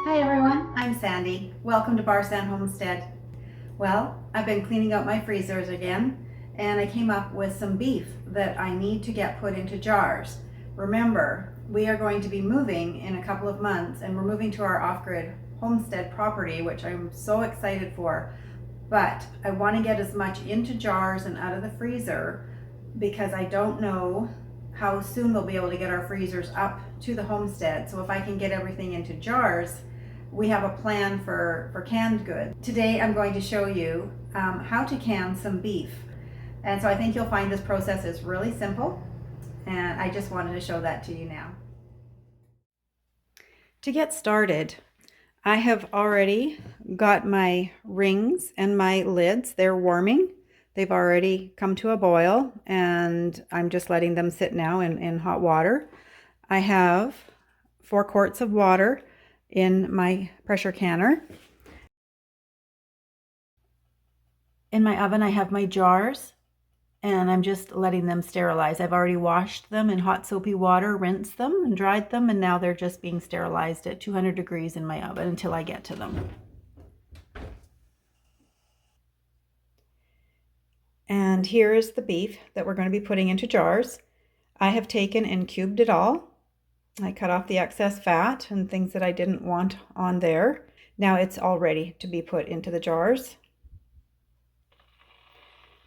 Hi everyone, I'm Sandy. Welcome to Barsan Homestead. Well, I've been cleaning out my freezers again, and I came up with some beef that I need to get put into jars. Remember, we are going to be moving in a couple of months, and we're moving to our off-grid homestead property, which I'm so excited for. But I want to get as much into jars and out of the freezer because I don't know how soon we'll be able to get our freezers up to the homestead. So if I can get everything into jars, we have a plan for canned goods. Today I'm going to show you how to can some beef. And so I think you'll find this process is really simple, and I just wanted to show that to you now. To get started, I have already got my rings and my lids. They're warming. They've already come to a boil, and I'm just letting them sit now in hot water. I have 4 quarts of water in my pressure canner. In my oven, I have my jars, and I'm just letting them sterilize. I've already washed them in hot soapy water, rinsed them and dried them, and now they're just being sterilized at 200 degrees in my oven until I get to them. And here is the beef that we're going to be putting into jars. I have taken and cubed it all. I cut off the excess fat and things that I didn't want on there. Now it's all ready to be put into the jars.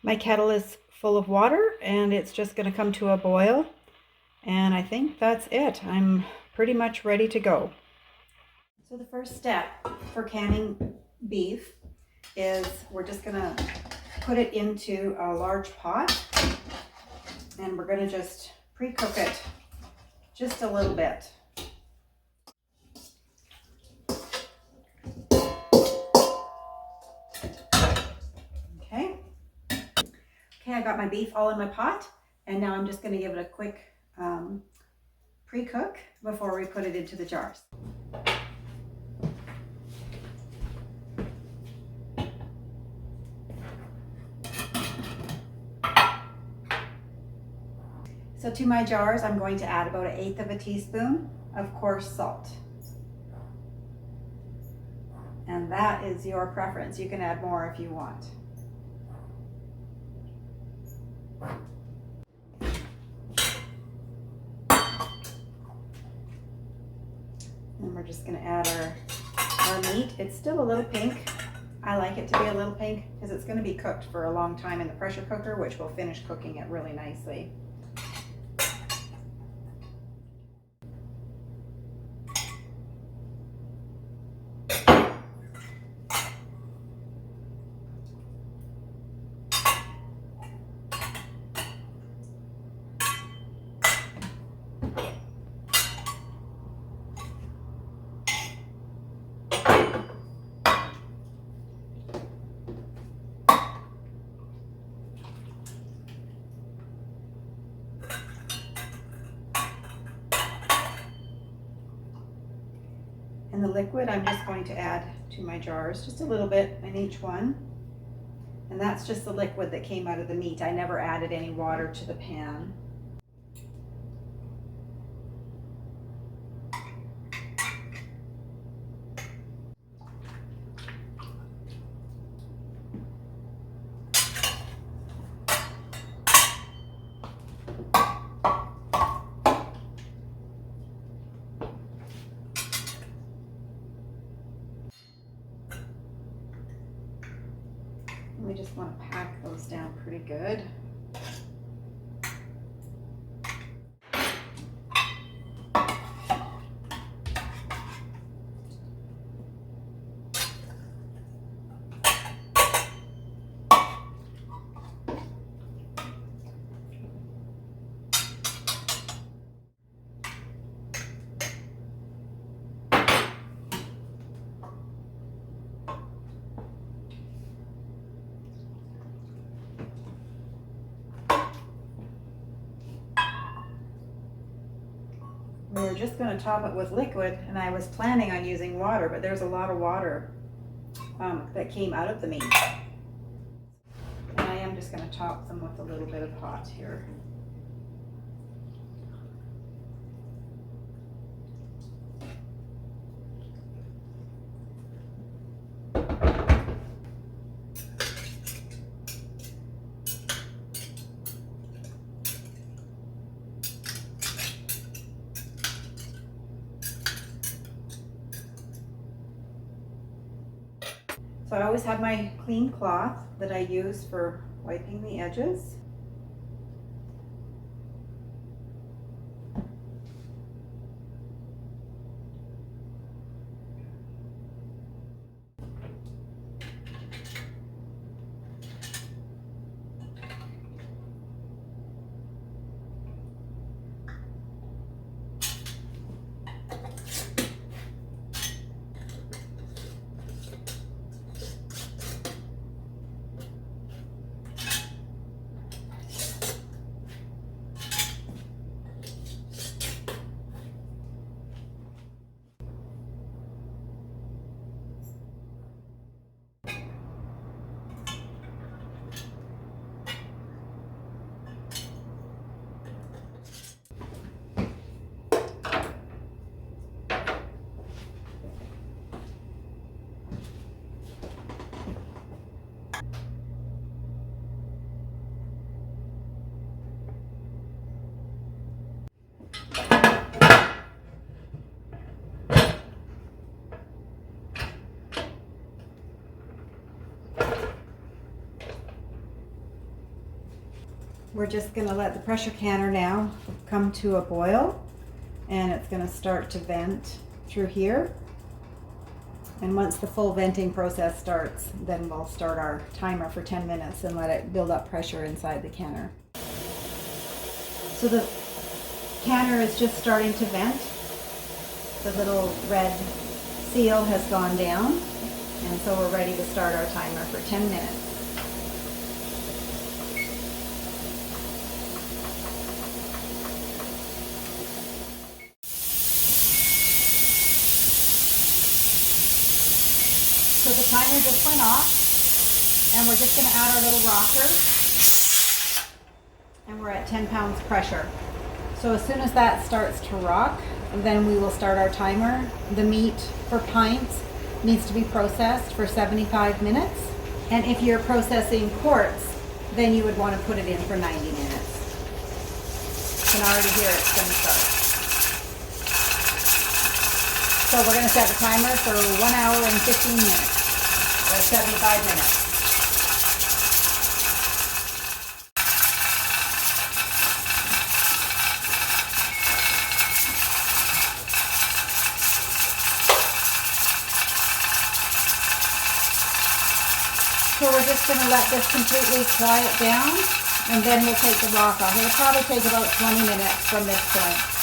My kettle is full of water and it's just going to come to a boil. And I think that's it. I'm pretty much ready to go. So the first step for canning beef is we're just going to put it into a large pot, and we're going to just pre-cook it just a little bit. Okay, I got my beef all in my pot, and now I'm just going to give it a quick pre-cook before we put it into the jars. So to my jars, I'm going to add about 1/8 of a teaspoon of coarse salt. And that is your preference. You can add more if you want. And we're just going to add our meat. It's still a little pink. I like it to be a little pink because it's going to be cooked for a long time in the pressure cooker, which will finish cooking it really nicely. And the liquid I'm just going to add to my jars, just a little bit in each one. And that's just the liquid that came out of the meat. I never added any water to the pan. We just want to pack those down pretty good. We were just going to top it with liquid, and I was planning on using water, but there's a lot of water that came out of the meat. And I am just going to top them with a little bit of hot here. So I always have my clean cloth that I use for wiping the edges. We're just going to let the pressure canner now come to a boil, and it's going to start to vent through here. And once the full venting process starts, then we'll start our timer for 10 minutes and let it build up pressure inside the canner. So the canner is just starting to vent. The little red seal has gone down, and so we're ready to start our timer for 10 minutes. So the timer just went off, and we're just going to add our little rocker, and we're at 10 pounds pressure. So as soon as that starts to rock, then we will start our timer. The meat for pints needs to be processed for 75 minutes, and if you're processing quarts, then you would want to put it in for 90 minutes. You can already hear it's going to start. So we're going to set the timer for 1 hour and 15 minutes, or 75 minutes. So we're just going to let this completely quiet down, and then we'll take the rock off. It'll probably take about 20 minutes from this point.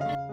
you.